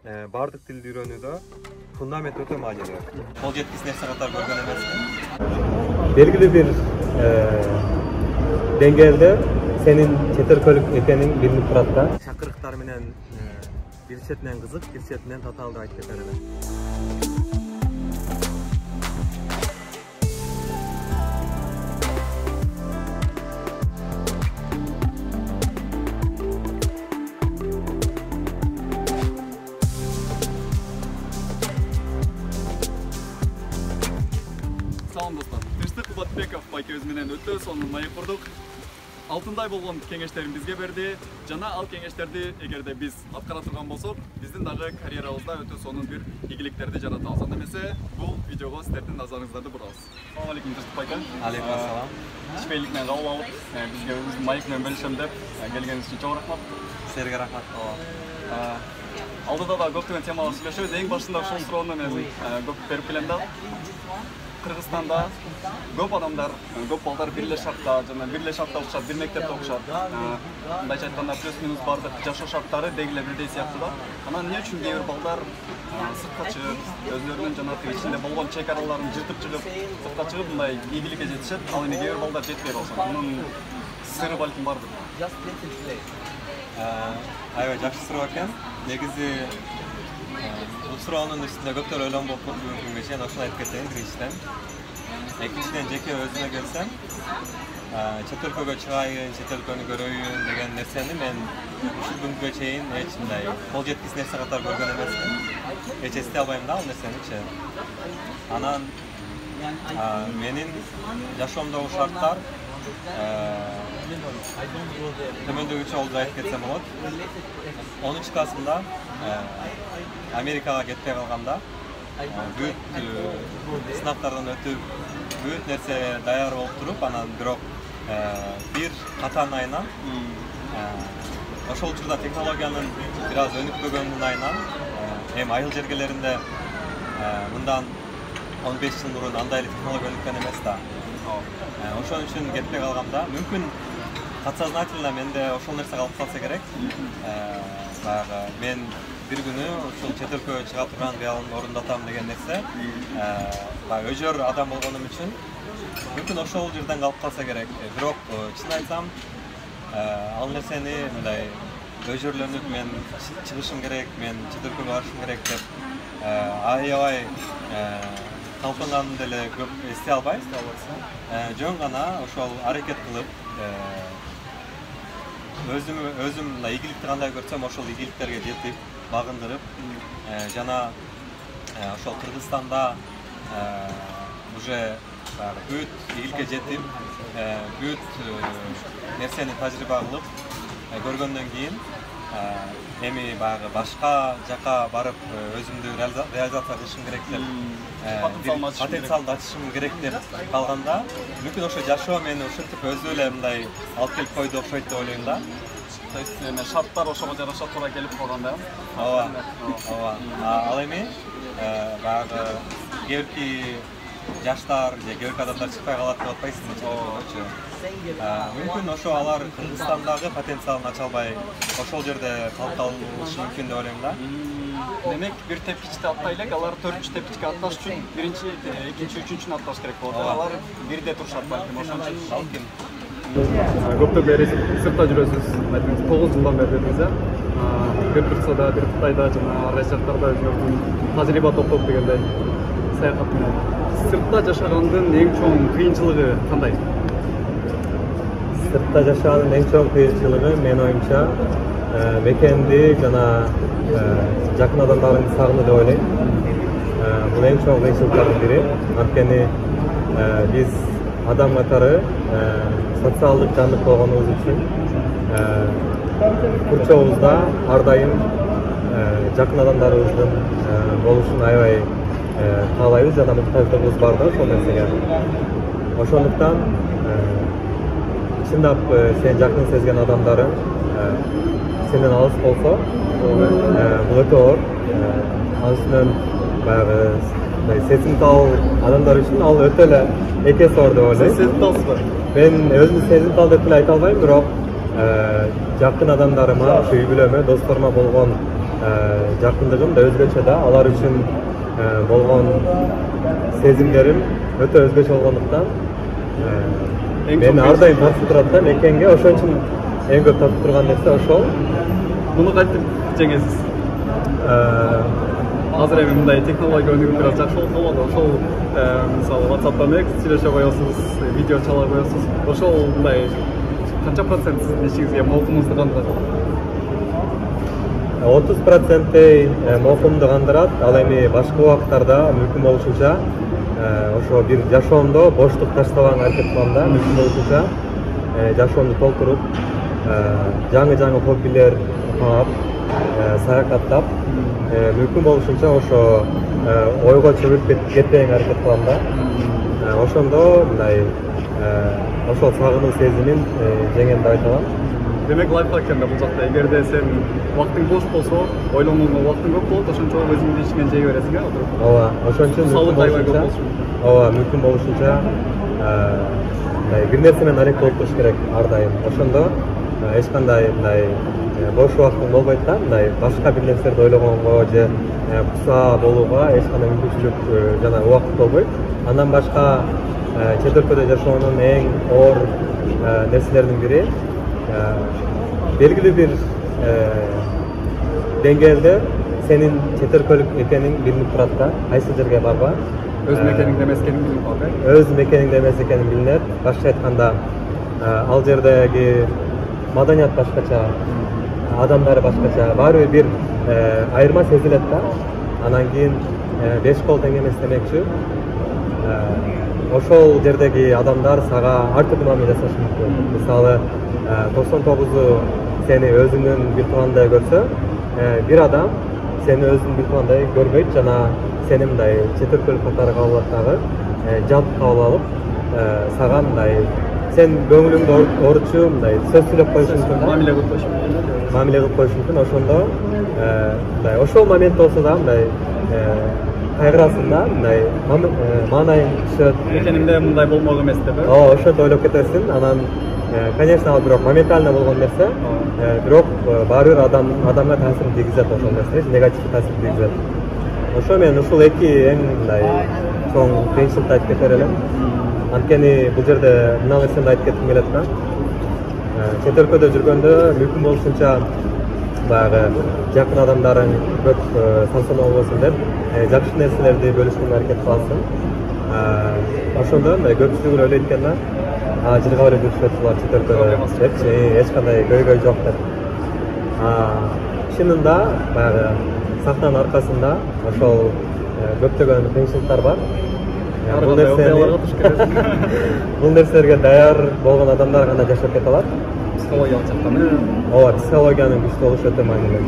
бардык тилди үйрөнүүдө фундамент өтө маанилүү. Кол жеткис нерсе катары көргөн эмесмин. Белгилүү бир деңгээлде сенин чет өлкөлүк экениң билинип турат да. Чакырыктар менен бир четинен кызык, бир четинен татаал деп айтып кетер элем. Салам достор. Тынчтык Кубатбеков байкебиз менен өтө сонун маек курдук. Алтындай болгон кеңештерин бизге берди. Жана ал кеңештерди эгерде биз аткара турган болсок, биздин дагы карьерабызда өтө сонун бир ийгиликтерди жаратабыз. Анда эмесе, бул видеого сиздердин назарыңыздарды бурабыз. Салам алейкум Тынчтык байка. Алейкум ассалам. Ишмейлик менен кабыл алып, бизге өзүбүздүн маек менен бөлүшөм деп келгениңиз үчүн чоң рахмат. Силерге рахмат. Алдыда да көптөгөн темалар сүйлөшөбүз. Эң башында ушул суроону мен көп берип келем да. Кыргызстанда көп адамдар, көп балдар бир эле шартта жана бир эле шартта окушат, бир мектепте окушат. Мындайча айтканда плюс-минус бардык жашоо шарттары деги эле бирдей сыяктуу да. Анан эмне үчүн кээ бир балдар сыртка чыгып, өзлөрүнүн жанагы ичинде болгон чек араларын жыртып чыгып, сыртка чыгып мындай ийгиликке жетишет, ал эми кээ бир балдар жетпей калышат. Мунун сыры балким бардыр. Аябай жакшы суроо экен. Негизи бул суроонун үстүндө көптөр ойлонуп бүгүнкү чейин ошону айтып кетейин биринчиден. Экинчиден жеке өзүмө келсем, чет өлкөгө чыгайын, чет өлкөнү көрөйүн деген нерсени мен ушул күнгө чейин эч мындай кол жеткис нерсе катары көргөн эмесмин. Эч эстей албайм да ал нерсеничи. Анан менин жашоомдогу шарттар төмөндөгүчө болду айтып кетсем болот. 10 классымда Америкага кетпей калганда бүт сынактардан өтүп, бүт нерсе даяр болуп туруп, анан бирок бир катан айынан ошол учурда технологиянын бир аз өнүкпөгөнүнүн айынан эми айыл жергелеринде мындан 15 жыл мурун андай эле технология өнүккөн эмес да. Ошон үчүн кетпей калгамда мүмкүн подсознательно менде ошол нерсе калып калса керек. Баягы мен бир күнү ушул чет өлкөгө чыга турган кыялымды орундатам деген нерсе өжөр адам болгонум үчүн мүмкүн ошол жерден калып калса керек. Бирок чын айтсам ал нерсени мындай өжөрлөнүп мен чыгышым керек, мен чет өлкөгө барышым керек деп аябай талпынганымды эле көп эстей албайм. Жөн гана ошол аракет кылып өзүм мындай ийгиликти кандай көрсөм ошол ийгиликтерге жетип, багындырып, жана ошол Кыргызстанда уже бүт ийгиликке жетип, бүт нерсени тажрыйба кылып көргөндөн кийин эми баягы башка жака барып өзүмдү реализация кылышым керек деп потенциалды ачышым керек деп калганда мүмкүн ошо жашоо мени ушинтип өзү эле мындай алып келип койду окшойт деп ойлойм да. То есть шарттар ошого жараша туура келип калган да. Ооба. Ал эми баягы кээ бирки жаштар же кээ бирки адамдар чыкпай калат деп атпайсызбы? Мүмкүн ошо алар Кыргызстандагы потенциалын ача албай ошол жерде калып калышы мүмкүн деп ойлойм да. Демек бир тепкичти аттай элек, алар 4 тепкичке атташ үчүн биринчи, экинчи, үчүнчүнү атташ керек болот. Алар бирде турушат балким, ошон үчүн балким. Көптөн бери сыртта жүрөсүз, айтыңыз 9 жылдан бери дедиңиз, бир Турцияда, бир Кытайда жана ар кайсы жактарда өзүңүздүн тажрыйба топтоп дегендей саякат менен. Сыртта жашагандын эң чоң кыйынчылыгы кандай? Сыртта жашаганын эң чоң кыйынчылыгы менин оюмча мекенди жана жакын адамдарыңды сагынуу деп ойлойм. Бул эң чоң кыйынчылыктардын бири. Анткени биз адам катары социалдык жандык болгонубуз үчүн курчообузда ар дайым жакын адамдарыбыздын болушун аябай каалайбыз жана муктаждыгыбыз бар да ошол нерсеге. Ошондуктан чындап сен жакын сезген адамдарың сенден алыс болсо бул өтө оор. Анын үстүнөн баягы сезимтал адамдар үчүн ал өтө эле экес оор деп ойлойм. Сезимталсызбы? Мен өзүмдү сезимтал деп эле айта албайм, бирок жакын адамдарыма, үй бүлөмө, досторума болгон жакындыгым да өзгөчө да. Алар үчүн болгон сезимдерим өтө өзгөчө болгондуктан мени ар дайым тартып турат да мекенге. Ошон үчүн эң көп тартып турган нерсе ошол. Муну кантип жеңесиз? Азыр эми мындай технология өнүгүп жакшы болуп калды. Ошол мисалы WhatsApp'тан сүйлөшө коесуз, видео чала коесуз. Ошол мындай канча процент сиздин ишиңизге мокумузду кандырат? 30% мокумду кандырат. Ал эми башка убакыттарда мүмкүн болушунча ошо бир жашоомдо боштук таштабаганга аракет кылам да. Мүмкүн болушунча жашоомду толтуруп, жаңы хоббилер таап, саякаттап, мүмкүн болушунча ошо ойго чөгүп кетпегенге аракет кылам да. Ошондо мындай ошол сагынуу сезимин жеңем деп айта алам. Демек лайфхак экен бул жакта. Эгерде сен убактың бош болсо, ойлонууга убактың көп болот, ошончо өзүңдүн ишиңе жей бересиң, отуруп. Ооба, ошон үчүн мүмкүн болушунча бир нерсе менен арек болуп туруш керек ар дайым. Ошондо эч кандай мындай бош убактың болбойт да, мындай башка бир нерселерди ойлогонго же куса болууга эч кандай мүмкүнчүлүк жана убакыт болбойт. Андан башка чет өлкөдө жашоонун эң оор нерселердин бири белгилүү бир деңгээлде сенин чет өлкөлүк экениң билинип турат да. Кайсы жерге барба, өз мекениңде эмес экенин билип калат. Өз мекениңде эмес экени билинет. Башкача айтканда, ал жердеги маданият башкача, адамдары башкача, баары бир айырма сезилет да. Анан кийин 5 кол тең эмес демекчи. Ошол жердеги адамдар сага ар түрдүү мамиле жасашы мүмкүн. Мисалы 99 сени өзүнүн бир туугандай көрсө, бир адам сени өзүнүн бир туугандай көрбөйт жана сени мындай чет өлкөлүк катары кабыл алат дагы, жат кабыл алып, сага мындай сен көңүлүңдү орчу мындай сөз сүйлөп коюшу мүмкүн, мамиле кылып коюшу мүмкүн. Ошондо мындай ошол момент болсо да мындай кайгырасың да, мындай маанайың түшөт. Экенимде мындай болмок эмес деп. Ооба, ошентип ойлоп кетесиң. Анан конечно, ал бирок моментально болгон нерсе, бирок баары бир адамга таасирин тийгизет ошол нерсе, негатив таасир тийгизет. Ошо мен ушул эки эң мындай чоң кыйынчылыкты айтып кетер элем. Анткени бул жерде мына нерсени айтып кетким келет да. Чет өлкөдө жүргөндө мүмкүн болушунча баягы жакын адамдарың көп сансаноо болбосун деп жакшы нерселерди бөлүшкөнгө аракет кыласың. Ошондо мындай көпчүлүгү ойлойт экен да, жыргап эле жүрүшөт булар чет өлкөдө депчи, эч кандай көйгөй жок деп. Чынында баягы сахнанын аркасында ошол көптөгөн кыйынчылыктар бар. Бул нерселерге даяр болгон адамдар гана жашап кете алат. Психологиялык жактан. Ооба, психологиянын күчтүү болушу өтө маанилүү.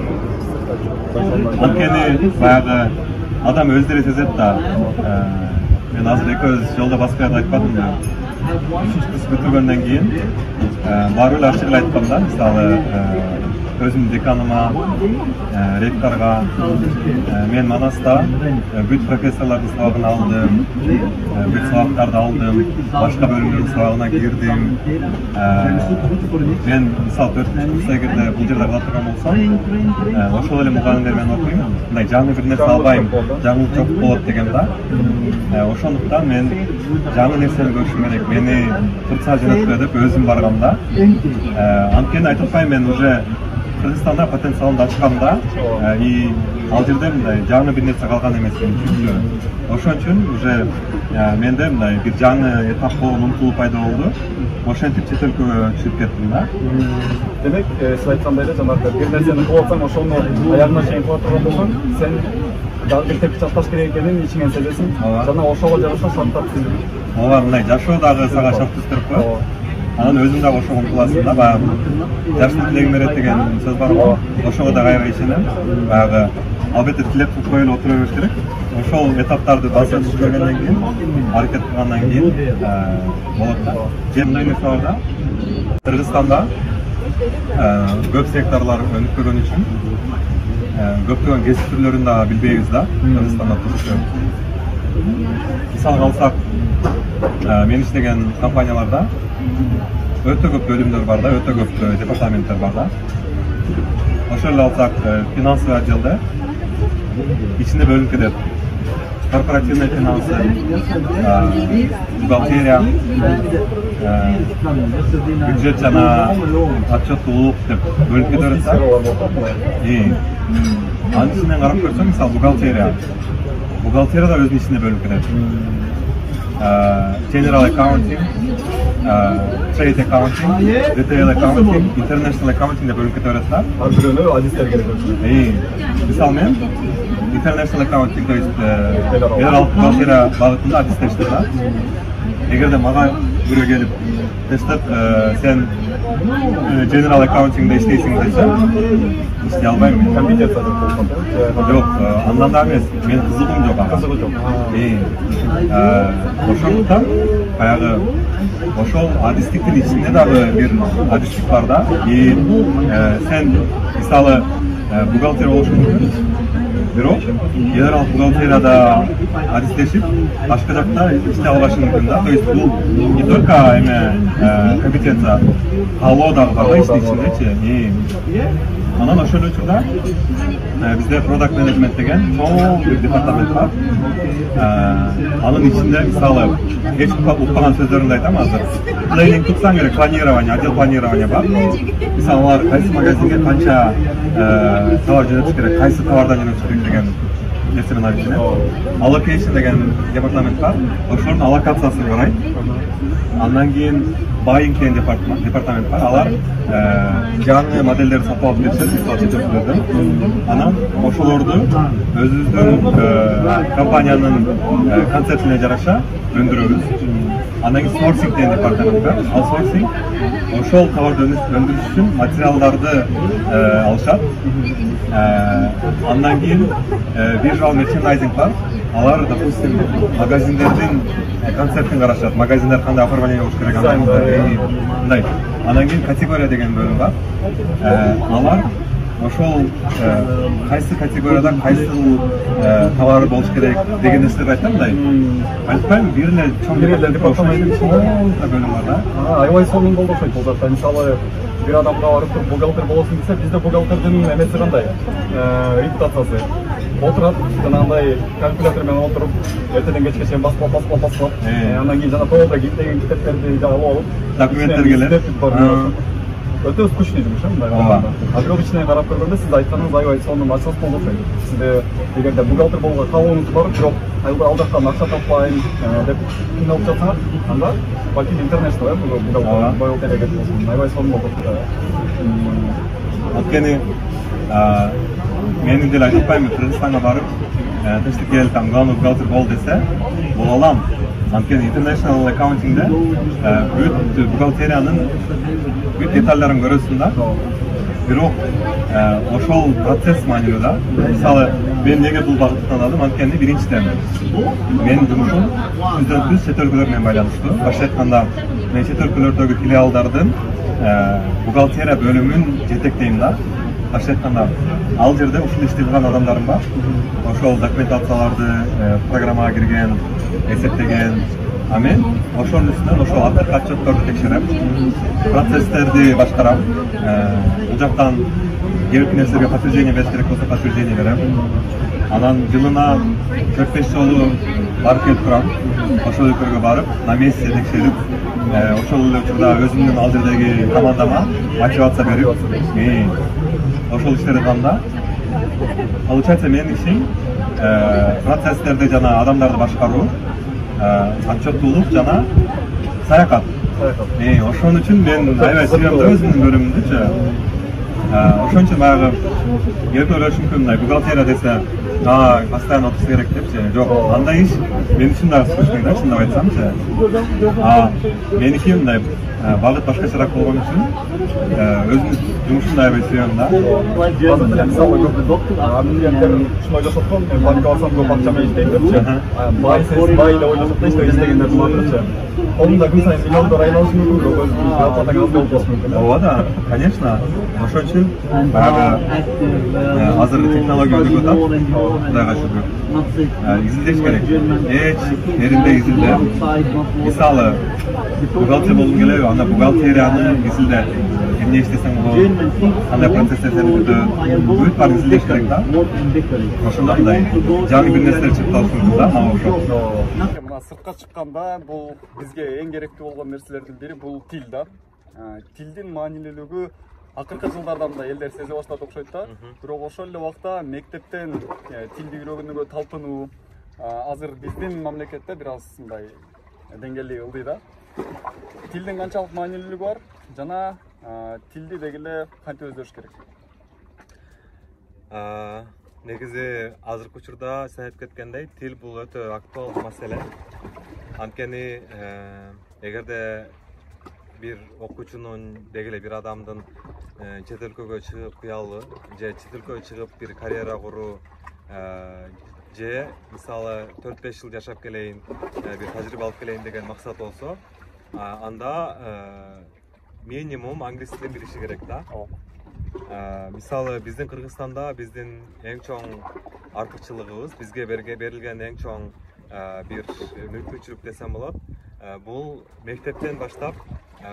Анткени баягы адам өздөрү сезет да. Мен азыр экөөбүз жолдо башка жерде айтпадым да. 3 курс бүтүргөндөн кийин баары эле ачык эле айткам да. Мисалы өзүмдүн деканыма, ректорго мен Манаста бүт профессорлордун сабагын алдым, бүт сабактарды алдым, башка бөлүмдөрдүн сабагына кирдим. Мен мисалы 4-курс эгерде бул жерде кала турган болсом, ошол эле мугалимдер менен окуйм, мындай жаңы бир нерсе албайм, жаңылык жок болот дегем да. Ошондуктан мен жаңы нерсени көрүшүм керек. Мени Турцияга жөнөткүлө деп өзүм баргам да. Анткени айтып атпайм, мен уже Кыргызстанда потенциалымды ачкам да, и ал жерде мындай жаңы бир нерсе калган эмес менимче. Ошон үчүн уже менде мындай бир жаңы этап болгон умтулуу пайда болду. Ошентип чет өлкөгө чыгып кеттим да. Демек, сиз айткандай эле жанагы бир нерсени кылып атсаң, ошону аягына чейин кыла турган болсоң, сен бир тепки чапташ керек экенин ичиңен сезесиң, жана ошого жараша шарттар түзүп. Ооба, мындай жашоо дагы сага шарт түзүп коет. Анан өзүң дагы ошого умтуласың да, баягы жаштын тилегин берет деген сөз бар го. Ошого да аябай ишенем. Баягы албетте тилек кылып коюп эле отура бериш керек. Ошол этаптарды басып өткөргөндөн кийин, аракет кылгандан кийин болот да. Мындай нерсе бар да. Кыргызстанда көп секторлор өнүп көргөн үчүн көптөгөн кесип түрлөрүн да билбейбиз да. Кыргызстанда турчу. Мисалга алсак, мен иштеген компанияларда өтө көп бөлүмдөр бар да, өтө көп департаменттер бар да. ошол эле алсак финансовый отделде ичинде бөлүнүп кетет. Корпоративный финансы, бухгалтерия, бюджет жана отчеттуулук деп бөлүнүп кетет да. Анын ичинен карап көрсөң, мисалы бухгалтерия да өзүнүн ичинде бөлүнүп кетет. General accounting, trade accounting, retail accounting, international accounting деп бөлүнүп кетет да. Ар бирөөнө адистер керек болчу. Мисалы мен international accounting, то есть федералдык бухгалтерия багытында адистер иштейм. Эгерде мага бирөө келип тештеп, сен general accountingде иштейсиң десе, иштей албайм. Компетенция деп болсо. Жок, андан да эмес, мен кызыгым жок ага. Ошондуктан баягы ошол адистиктин ичинде дагы бир адистик бар да. Сен мисалы бухгалтер болушуң мүмкүн. Бирок федералдык бухгалтерияда адистешип, башка жакта иштей албашың мүмкүн да. То есть бул не только компетенция, алоо дагы бар да ичиндечи. Анан ошол учурда бизде product management деген чоң бир департамент бар. Анын ичинде мисалы эч укпаган сөздөрүмдү айтам азыр. Планинг туксаң керек, планирование, отдел планирования бар. Мисалы алар кайсы магазинге канча товар жөнөтүш керек, кайсы товардан жөнөтүш керек деген нерсени айтат. Allocation деген департамент бар. Ошонун аллокациясын карайт. Андан кийин buying деген департамент бар. Алар жаңы модельдерди сатып алып беришет, мисалы чет. Анан ошолорду өзүбүздүн компаниянын концептине жараша өндүрөбүз. Андан кийин sourcing деген департамент бар. Ал sourcing ошол товарды өндүрүш үчүн материалдарды алышат. Андан кийин visual merchandising бар. Алар, допустим, магазиндердин концептин карашат. Магазиндер кандай оформление болуш керек андай. Андан кийин категория деген бөлүм бар. Алар ошол кайсы категорияда кайсы товар болуш керек деген нерселерди айтам мындай. Айтпайм, бир эле чоң департамент бөлүм бар да. Аябай сонун болду ошол бул жакта. Мисалы бир адамга барып туруп бухгалтер болосуң десе, бизде бухгалтердин эмеси кандай? Репутациясы. Отурат, жанагындай калькулятор менен отуруп, эртеден кечке чейин басып. Андан кийин жана толук деген китептерди алып алып, документтер келет. Өтө скучный жумуш, мындай. А бирок ичинен карап көргөндө сиз айтканыңыз аябай сонун ачылып болду окшойт. Сизде эгерде бухгалтер болууга каалооңуз бар, бирок ал жактан акча таппайм деп кыйналып жатсаңар, анда балким интернешнл бухгалтерия керек болсун. Аябай сонун болду. Анткени менин деле айтпайм, Кыргызстанга барып, тештик келип там главный бухгалтер бол десе, боло алам. Анткени international accountingде бүт бухгалтериянын бүт детальдарын көрөсүң да. Бирок ошол процесс маанилүү да. Мисалы, мен неге бул багытты тандадым? Анткени биринчиден менин жумушум түз чет өлкөлөр менен байланыштуу. Башка айтканда, мен чет өлкөлөрдөгү филиалдардын бухгалтерия бөлүмүн жетектейм да. Башка айтканда, ал жерде ушул иштей турган адамдарым бар. Ошол документацияларды программага кирген, эсептеген. Мен ошонун үстүнөн ошол артык отчетторду текшерем, процесстерди башкарам. Бул жактан кээ бир нерселерге подтверждение бериш керек болсо подтверждение берем. Анан жылына 4-5 жолу барып келип турам. Ошол өлкөгө барып, на месте текшерип, ошол эле учурда өзүмдүн ал жердеги командама мотивация берип, ошол иштерди кылганда, получается менин ишим процесстерди жана адамдарды башкаруу, отчеттуулук жана саякат. Ошон үчүн мен аябай сүйөм да өзүмдүн бөлүмүмдүчү. Ошон үчүн баягы келип ойлошум мүмкүн, мындай бухгалтерия десе, постоянно отурса керек депчи. Жок, андай иш мен үчүн дагы скучный да, чындап айтсамчы. Меники мындай багыт башкачараак болгон үчүн өзүмдүн жумушумду аябай сүйөм да. Азыр деле мисалы көп абитуриенттер ушуну ойлошот го, мен банкка барсам көп акча менен иштейм депчи. Бай эле ойлошот да, иштегендер болмакчы. Колунда күн сайын миллиондор айланышы мүмкүн, бирок өзүнүн зарплатаңыз аз болуп калышы мүмкүн. Ооба да, конечно. Ошон үчүн баягы азыр технология өтүп атат. Kudayga şükür. İzildeş gerek. Hiç yerinde izilde. Misalı, bugaltı bolun geliyor. Anda bugalteriyanın izilde. Ne istesen bu, anda proseslerini büyük var izildeş gerek da. Oşundan da canlı bir nesler çıktı aslında. Ama Мына сыртқа шыққанда бұл бізге ең керекті болған нәрселердің бірі бұл тіл да. Тілдің маанилүүлүгү акыркы жылдардан да элдер сезе баштады окшойт да. Бирок ошол эле убакта мектептен тилди үйрөнгөнгө талпынуу азыр биздин мамлекетте бир аз мындай деңгээлди ылдый да. Тилдин канчалык маанилүүлүгү бар жана тилди деги эле кантип өздөш керек? Негизи азыркы учурда сен айтып кеткендей тил бул өтө актуалдуу маселе. Анткени эгерде бир окуучунун деги эле бир адамдын чет өлкөгө чыгып кыялы же чет өлкөгө чыгып бир карьера куруу же мисалы 4-5 жыл жашап келейин бир тажрыйба алып келейин деген максат болсо анда минимум англис тилин билиши керек да. Мисалы биздин Кыргызстанда биздин эң чоң артыкчылыгыбыз, бизге берилген эң чоң бир мүмкүнчүлүк десем болот. Бул мектептен баштап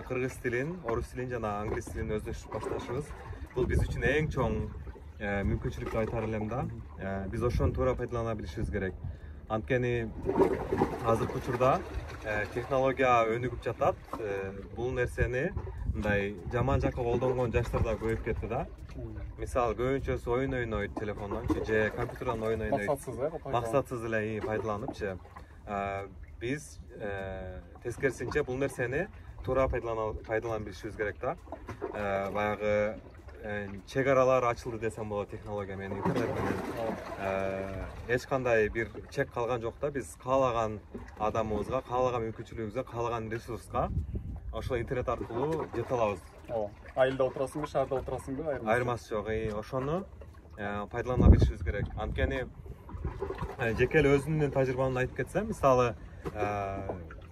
кыргыз тилин, орус тилин жана англис тилин өздөштүрүп башташыбыз. Бул биз үчүн эң чоң мүмкүнчүлүк деп айтар элем да. Биз ошону туура пайдалана билишибиз керек. Анткени азыркы учурда технология өнүгүп жатат. Бул нерсени мындай жаман жакка колдонгон жаштар да көбөйүп кетти да. Мисалы көбүнчөсү ойун ойнойт телефондон же компьютерден ойун ойнойт. Максатсыз эле пайдаланыпчы. Биз тескерисинче бул нерсени туура пайдалана билишибиз керек да. Баягы чек аралар ачылды десем болот технология менен, интернет менен. Эч кандай бир чек калган жок да. Биз каалаган адамыбызга, каалаган мүмкүнчүлүгүбүзгө, каалаган ресурска ошол интернет аркылуу жете алабыз. Айылда отурасыңбы, шаарда отурасыңбы? Айырмасы жок. Ошону пайдалана билишибиз керек. Анткени жеке эле өзүмдүн тажрыйбамды айтып кетсем, мисалы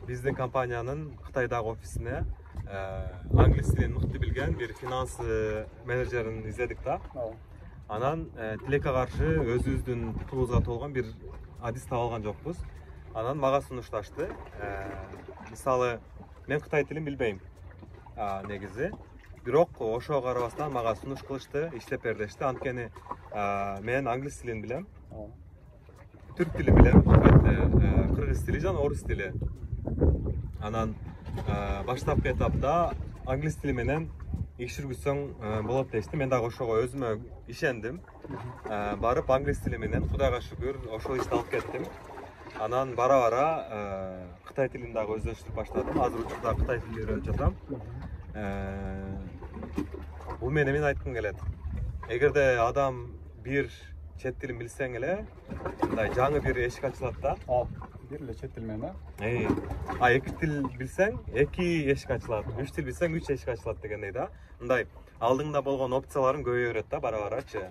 биздин компаниянын Кытайдагы офисине англис тилин мыкты билген бир финанс менеджерин издедик да. Анан тилекке каршы өзүбүздүн пулубузга толгон бир адис таап алган жокпуз. Анан мага сунушташты. Мисалы мен Кытай тилин билбейм негизи. Бирок ошого карабастан мага сунуш кылышты, иштеп бер дешти. Анткени мен англис тилин билем. Түрк тили билем, кыргыз тили жана орус тили. Анан баштапкы этапта англис тили менен иш жүргүзсөң болот дешти. Мен дагы ошого өзүмө ишендим. Барып англис тили менен Кудайга шүгүр ошол ишти алып кеттим. Анан бара-бара Кытай тилин дагы өздөштүрүп баштадым. Азыр учурда Кытай тилин үйрөнүп жатам. Бул менен мен айткым келет. Эгерде адам бир чет тилин билсең эле, мындай жаңы бир эшик ачылат да. Бир эле чет тил менен, эки тил билсең, эки эшик ачылат. 3 тил билсең, 3 эшик ачылат дегендей да. Мындай алдыңда болгон опцияларың көбөйө берет да бара-барачы.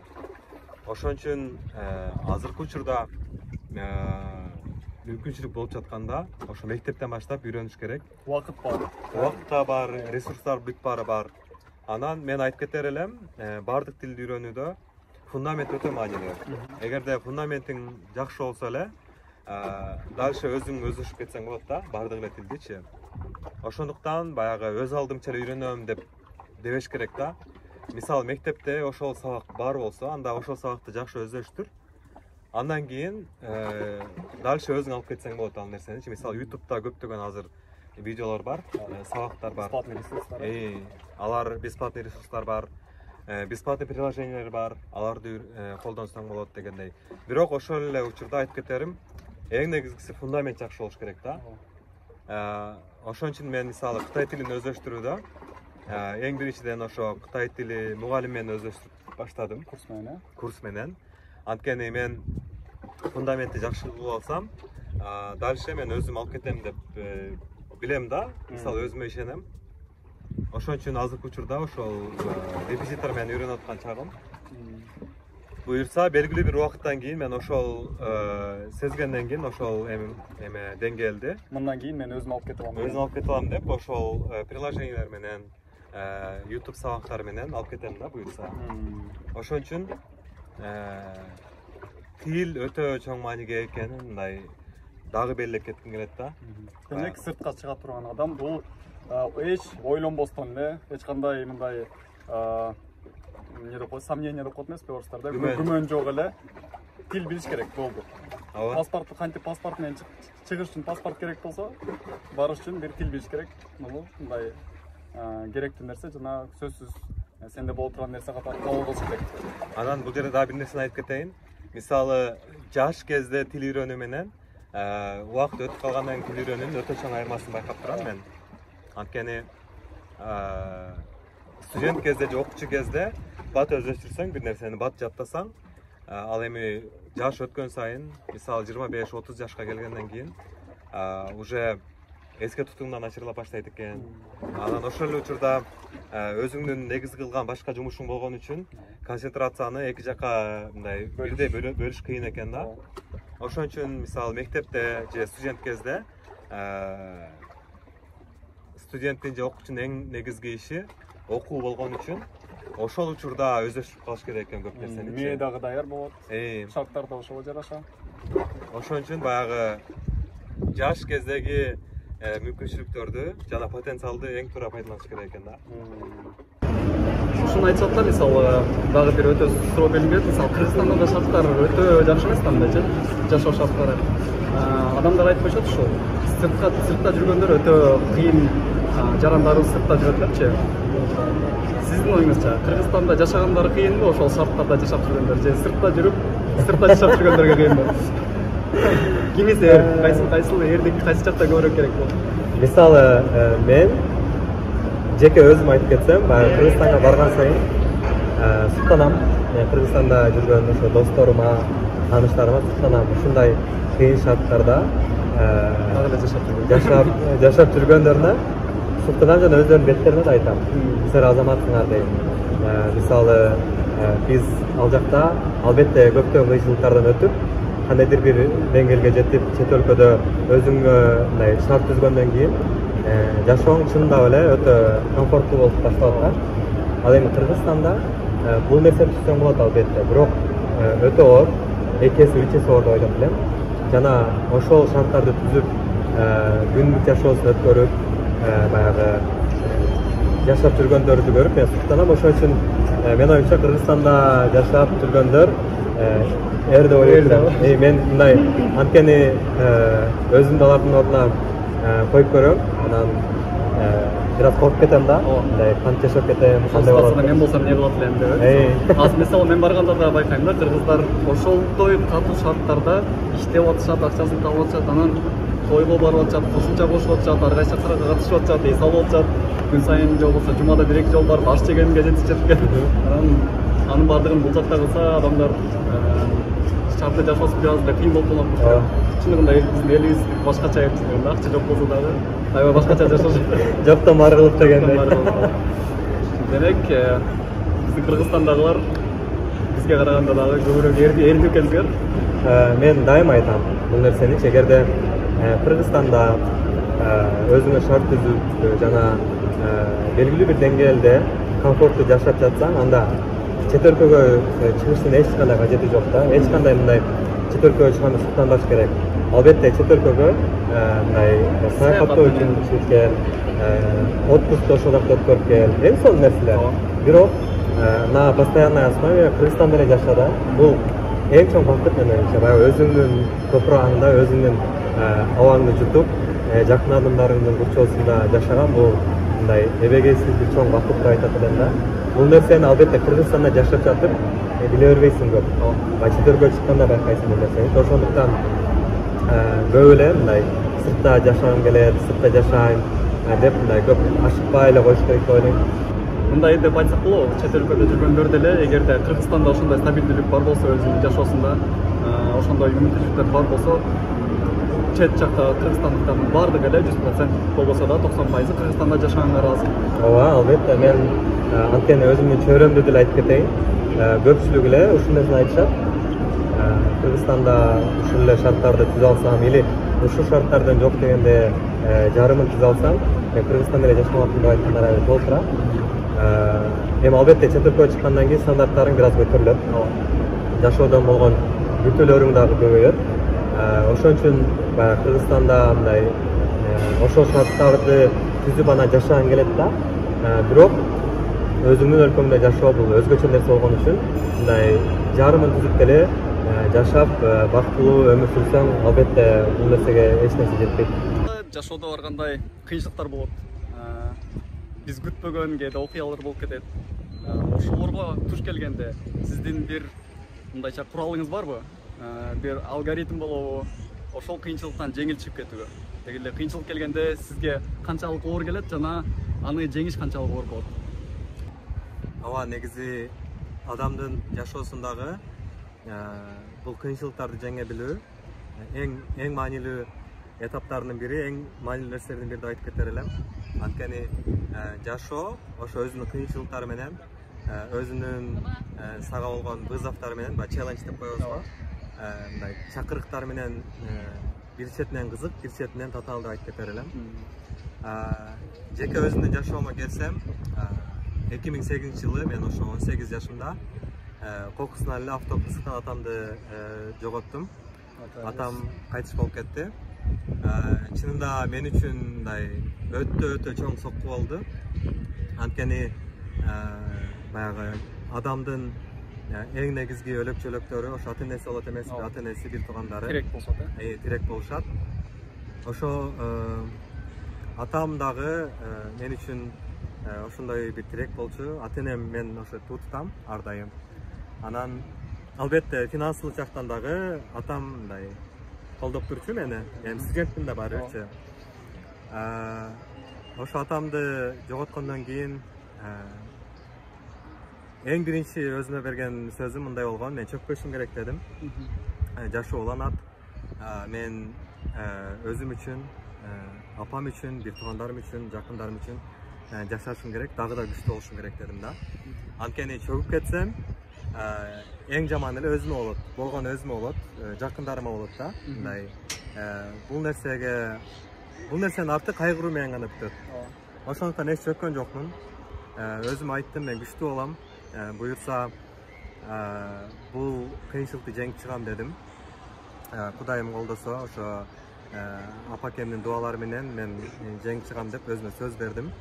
Ошон үчүн азыркы учурда мүмкүнчүлүк болуп жатканда, ошо мектептен баштап үйрөнүш керек. Убакыт бар. Убакыт да бар, ресурстар бүт баары бар. Анан мен айтып кетер элем, бардык тилди үйрөнүүдө фундамент өтө маанилүү. Эгерде фундаментиң жакшы болсо эле, дальше өзүң өздөшүп кетсең болот да, бардык эле тилдичи. Ошондуктан баягы өз алдымча үйрөнөм деп дебеш керек да. Мисалы мектепте ошол сабак бар болсо, анда ошол сабакты жакшы өздөштүр. Андан кийин дальше өзүң алып кетсең болот ал нерсени. Мисалы YouTube'да көптөгөн азыр видеолор бар, сабактар бар. Бесплатный ресурстар. Алар бесплатный ресурстар бар. Бесплатный приложениялар бар. Аларды колдонсоң болот дегендей. Бирок ошол эле учурда айтып кетерим, эң негизгиси фундамент жакшы болуш керек да. Ошон үчүн мен мисалы Кытай тилин өздөштүрүүдө эң биринчиден ошо Кытай тили мугалим менен өздөштүрүп баштадым. Курс менен. Анткени мен фундаменти жакшы кылып алсам, дальше мен өзүм алып кетем деп билем да. Мисалы өзүмө ишенем. Ошон үчүн азыркы учурда ошол репетитор менен үйрөнүп аткан чагым. Буюрса белгилүү бир убакыттан кийин мен ошол сезгенден кийин ошол эме деңгээлди. Мындан кийин мен өзүм алып кетип алам. Өзүм алып кетип алам деп ошол приложениялар менен, YouTube сабактары менен алып кетем да буюрса. Ошон үчүн тил өтө чоң мааниге экенин мындай дагы белгилеп кетким келет да. Демек сыртка чыга турган адам бул эч ойлонбостон эле эч кандай мындай эмне деп коет, сомнение деп коет эмеспи орустарда, күмөн жок эле тил билиш керек болду. Паспортту кантип паспорт менен чыгыш үчүн паспорт керек болсо, барыш үчүн бир тил билиш керек. Бул мындай керектүү нерсе, жана сөзсүз сенде болуп турган нерсе катары кабыл болуш керек. Анан бул жерде дагы бир нерсени айтып кетейин. Мисалы жаш кезде тил үйрөнүү менен убакыт өтүп калгандан кийин тил үйрөнүүнүн өтө чоң айырмасын байкап турам мен. Анткени студент кезде же окуучу кезде бат өздөштүрсөң, бир нерсени бат жаттасаң, ал эми жаш өткөн сайын, мисалы 25-30 жашка келгенден кийин уже эске тутумдан начарлап баштайт экен. Анан ошол эле учурда өзүңдүн негизги кылган башка жумушуң болгон үчүн концентрацияны эки жака мындай бирдей бөлүш кыйын экен да. Ошон үчүн мисалы мектепте же студент кезде студенттин же окуучунун эң негизги иши окуу болгон үчүн ошол учурда өздөштүрүп калыш керек экен көп нерсени. Мээ дагы даяр болот. Шарттар да ошого жараша. Ошон үчүн баягы жаш кездеги мүмкүнчүлүктөрдү жана потенциалды эң туура пайдаланыш керек экен да. Ушуну айтышат да, мисалы дагы бир өтө суроо берилген, мисалы Кыргызстанда да шарттар өтө жакшы эмес кандайчы жашоо шарттары. Адамдар айтып коюшат ушул сыртта жүргөндөр өтө кыйын жарандарыбыз сыртта жүрөт депчи. Сиздин оюңузча Кыргызстанда жашагандар кыйынбы, ошол шарттарда жашап жүргөндөр же сыртта жүрүп сыртта жашап жүргөндөргө кыйынбы? Кимиси кайсыл эрдик кайсы жакта көбүрөөк керек болот? Мисалы мен жеке өзүм айтып кетсем, Кыргызстанга барган сайын суктанам. Мен Кыргызстанда жүргөн ошо досторума, тааныштарыма суктанам. Ушундай кыйын шарттарда жашап жүргөндөрүнө суктанам жана өздөрүнүн беттерине да айтам. Силер азаматсыңар дейм. Мисалы биз ал жакта албетте көптөгөн кыйынчылыктардан өтүп, кандайдыр бир деңгээлге жетип, чет өлкөдө өзүңө мындай шарт түзгөндөн кийин жашооң чындап эле өтө комфорттуу болуп башталат да. Ал эми Кыргызстанда бул нерсени түзсөң болот албетте, бирок өтө оор, 2 эсе 3 эсе оор деп ойлоп элем. Жана ошол шарттарды түзүп, күндүк жашоосун өткөрүп, баягы жашап жүргөндөрдү көрүп мен суктанам. Ошон үчүн мен оюмча Кыргызстанда жашап жүргөндөр эр деп ойлойм. Мен мындай анткени өзүмдү алардын ордуна коюп көрөм, анан бир аз коркуп кетем да. Мындай кантип жашап кетем, кандай болот? Мен болсом эмне болот элем деп. Азыр мисалы мен барганда да байкайм да, кыргыздар ошолдой катуу шарттарда иштеп атышат, акчасын табып атышат, анан тойго барып атышат, кошумча кошуп атышат, ар кайсы жактарга катышып атышат, эс алып атышат. Күн сайын же болбосо жумада 1-2 жолу барып аш жегенге жетишет экен. Анын баардыгын бул жакта кылса адамдар шартты жашоосу бир аз да кыйын болуп калат. Чындыгында биздин элибиз башкача да, акча жок болсо дагы аябай башкача жашашат. Жоктон бар кылып дегендей. Демек биздин Кыргызстандагылар бизге караганда дагы көбүрөөк эрдүү экенсиңер. Мен дайыма айтам бул нерсени, эгерде Кыргызстанда өзүңө шарт түзүп жана белгилүү бир деңгээлде комфорттуу жашап жатсаң, анда чет өлкөгө чыгыштын эч кандай кажети жок да. Эч кандай мындай чет өлкөгө чыгганда суктанбаш керек. Албетте чет өлкөгө мындай саякаттоо үчүн чыгып кел, отпускты ошол жакта өткөрүп кел, эң сонун нерселер. Бирок на постоянной основе Кыргызстанда эле жаша да. Бул эң чоң бакыт менен баягы өзүңдүн топурагыңда, өзүңдүн абаңды жутуп, жакын адамдарыңдын курчоосунда жашаган бул мындай эбегейсиз бир чоң бакыт деп айтат элем да. Бул нерсени албетте Кыргызстанда жашап жатып биле бербейсиң көп. Чет өлкөгө чыкканда байкайсың бул нерсени. Ошондуктан көп эле мындай сыртта жашагым келет, сыртта жашайм деп мындай көп ашыкпай эле коюш керек деп ойлойм. Мындай деп айтсак болобу, чет өлкөдө жүргөндөр деле эгерде Кыргызстанда ошондой стабилдүүлүк бар болсо, өзүнүн жашоосунда ошондой мүмкүнчүлүктөр бар болсо, чет жакта Кыргызстандыктардын баардыгы эле 100% болбосо да 90% Кыргызстанда жашаганга ыраазы. Ооба, албетте. Мен анткени өзүмдүн чөйрөмдү деле айтып кетейин. Көпчүлүк эле ушул нерсени айтышат. Кыргызстанда ушул эле шарттарды түзө алсам или ушул шарттардан жок дегенде жарымын түзө алсам, мен Кыргызстанда эле жашамакмын деп айткандар аябай толук турат. Эми албетте чет өлкөгө чыккандан кийин стандарттарың бир аз көтөрүлөт. Жашоодон болгон бүтөлөрүң дагы көбөйөт. Ошон үчүн баягы Кыргызстанда мындай ошол шарттарды түзүп анан жашагың келет да. Бирок өзүңдүн өлкөңдө жашоо бул өзгөчө нерсе болгон үчүн мындай жарымын түзүп деле жашап бактылуу өмүр сүрсөң, албетте бул нерсеге эч нерсе жетпейт. Жашоодо ар кандай кыйынчылыктар болот. Биз күтпөгөн кээде окуялар болуп кетет. Ошолорго туш келгенде сиздин бир мындайча куралыңыз барбы? Бир алгоритм болобу? Ошол кыйынчылыктан жеңил чыгып кетүүгө. Деги эле кыйынчылык келгенде сизге канчалык оор келет жана аны жеңиш канчалык оор болот? Ооба, негизи адамдын жашоосундагы бул кыйынчылыктарды жеңе билүү эң маанилүү этаптарынын бири, эң маанилүү нерселердин бири деп айтып кетер элем. Анткени жашоо ошо өзүнүн кыйынчылыктары менен, өзүнүн сага болгон вызовдору менен, челлендж деп коебузго, мындай чакырыктар менен бир четинен кызык, бир четинен татаал деп айтып кетер элем. Жеке өзүмдүн жашоомо келсем, 2008-жылы мен ошо 18 жашымда кокусунан эле автокырсыктан атамды жоготтум. Атам кайтыш болуп кетти. Чынында мен үчүн мындай өтө чоң сокку болду. Анткени баягы адамдын эң негизги өлөкчөлөктөрү ошо ата энеси болот эмеспи, ата энеси, бир туугандары Тирек болсот, тирек болушат. Ошо атам дагы мен үчүн ошондой бир тирек болчу. Ата энем мен ошо туттам ар дайым. Анан албетте финансылык жактан дагы атам мындай колдоп турчу мени. Эми студентмин да баарыбирчи. Ошо атамды жоготкондон кийин эң биринчи өзүмө берген сөзүм мындай болгон: мен чөкпөшүм керек дедим. Жашоо уланат. Мен өзүм үчүн, апам үчүн, бир туугандарым үчүн, жакындарым үчүн жашашым керек, дагы да күчтүү болушум керек дедим да. Анткени чөгүп кетсем, эң жаман эле өзүмө болот, болгон өзүмө болот, жакындарыма болот да. Мындай бул нерсенин арты кайгыруу менен гана бүтөт. Ошондуктан эч чөккөн жокмун. Өзүм айттым, мен күчтүү болом. Буюрса бул кыйынчылыкты жеңип чыгам дедим. Кудайым колдосо, ошо апакемдин дуалары менен мен жеңип чыгам деп өзүмө сөз бердим.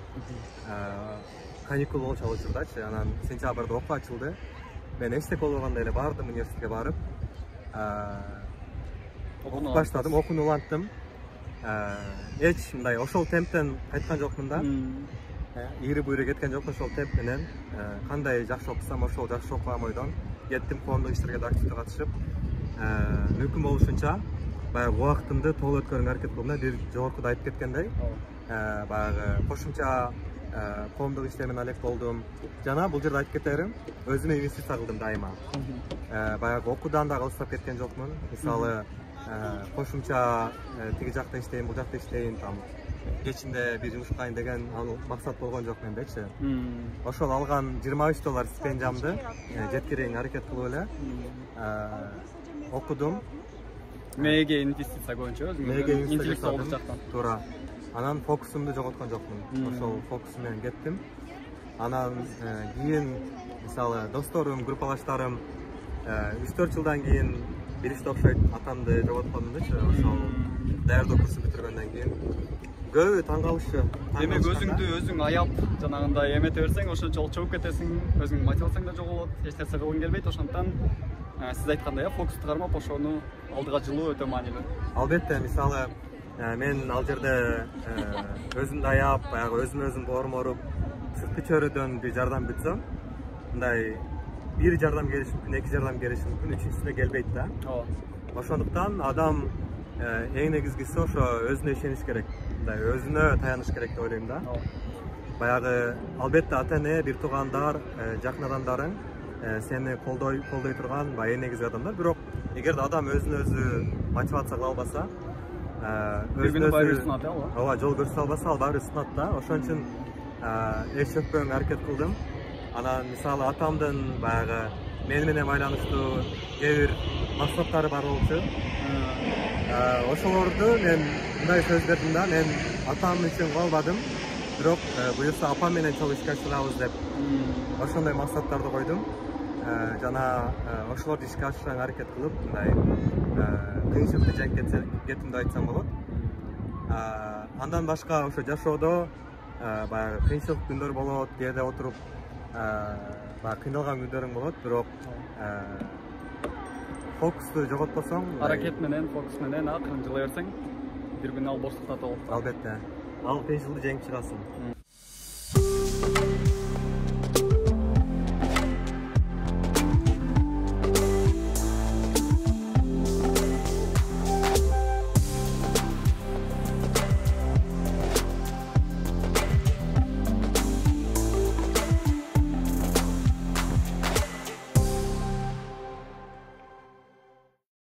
Каникул болчу ал учурдачы, анан сентябрда окуу ачылды. Мен эчтеке болбогондой эле бардым университетке барып, окуп баштадым, окууну уланттым. Эч мындай ошол темптен кайткан жокмун да. Ийри буйру кеткен жокмун ошол темп менен. Кандай жакшы окусам ошол жакшы окугам ойдон кеттим, коомдук иштерге да активдүү катышып, мүмкүн болушунча баягы убактымды толук өткөрүүгө аракет кылдым. Бир жогоркуда айтып кеткендей, баягы кошумча коомдук иштер менен алек болдум. Жана бул жерде айтып кетерим, өзүмө инвестиция кылдым дайыма. Баягы окуудан да калыстап кеткен жокмун. Мисалы, кошумча тиги жакта иштейм, бул жакта иштейм, там кечинде бир жумуш кылайын деген максат болгон жок мендечи. Ошол алган $23 стипендиямды жеткирүүгө аракет кылып эле окудум. Мээге инвестиция көбүнчө өзүңүздүн интеллектуалдык жактан. Туура. Анан фокусумду жоготкон жокмун. Ошол фокус менен кеттим. Анан кийин мисалы досторум, группалаштарым 3-4 жылдан кийин билишти окшойт атамды жоготконумдучу. Ошол даярдоо курсун бүтүргөндөн кийин көбү таң калышы. Демек өзүң аяп жанагындай эмете берсең, ошончолук чөгүп кетесиң, өзүңдүн мотивацияң да жоголот, эч нерсе кылгың келбейт. Ошондуктан сиз айткандай, фокусту кармап ошону алдыга жылуу өтө маанилүү. Албетте, мисалы мен ал жерде өзүмдү аяп, баягы өзүм боорморуп, сырткы чөйрөдөн бир жардам бүтсөм, мындай бир жардам келиши мүмкүн, 2 жардам келиши мүмкүн, үчүнчүсүнө келбейт да. Ошондуктан адам эң негизгиси ошо өзүнө ишениш керек, мындай өзүнө таяныш керек деп ойлойм да. Баягы албетте ата эне, бир туугандар, жакын адамдарың сени колдой турган эң негизги адамдар. Бирок эгерде адам өзүнө өзү мотивация кыла албаса, өзүнө ооба жол көрсөтө албаса, ал баары сынат да. Ошон үчүн эч чөкпөгөнгө аракет кылдым. Анан мисалы атамдын баягы мени менен байланыштуу кээ бир максаттары бар болчу. Ошолорду мен мындай сөз бердим да, мен атам үчүн калбадым, бирок буюрса апам менен чогуу ишке ашырабыз деп ошондой максаттарды койдум. жана ошолорду ишке ашырууга аракет кылып мындай кыйынчылыкты жеңип кеттим деп айтсам болот. Андан башка ошо жашоодо баягы кыйынчылык күндөр болот, кээде отуруп баягы кыйналган күндөрүң болот, бирок фокусту жоготпосоң, Аракет менен, фокус менен акырын жылай берсең, бир күн ал боштукта толот. Албетте, ал кыйынчылыкты жеңип чыгасың.